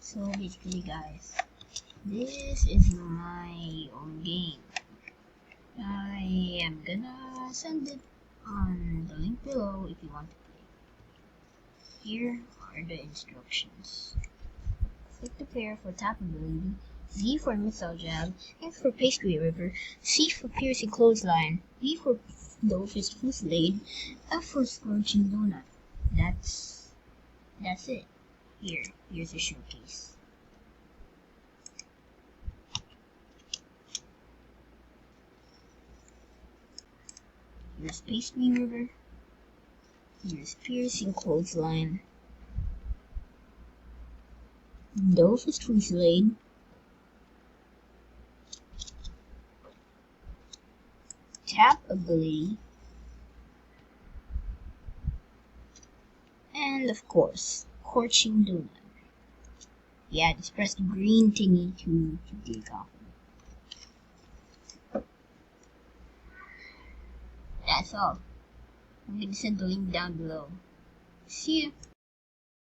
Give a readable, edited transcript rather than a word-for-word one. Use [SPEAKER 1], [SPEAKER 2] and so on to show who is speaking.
[SPEAKER 1] So basically guys, this is my own game. I am gonna send it on the link below if you want to play. Here are the instructions. Click the player for tap ability, Z for missile jab, F for pastry river, C for piercing clothesline, D for Dollfist fusillade, F for scorching donut. That's it. Here's a showcase. Here's pastry river. Here's piercing clothesline, Dollfist fusillade, tap ability, and of course, scorching donut. Yeah, just press the green thingy to take off. That's all. I'm gonna send the link down below. See ya!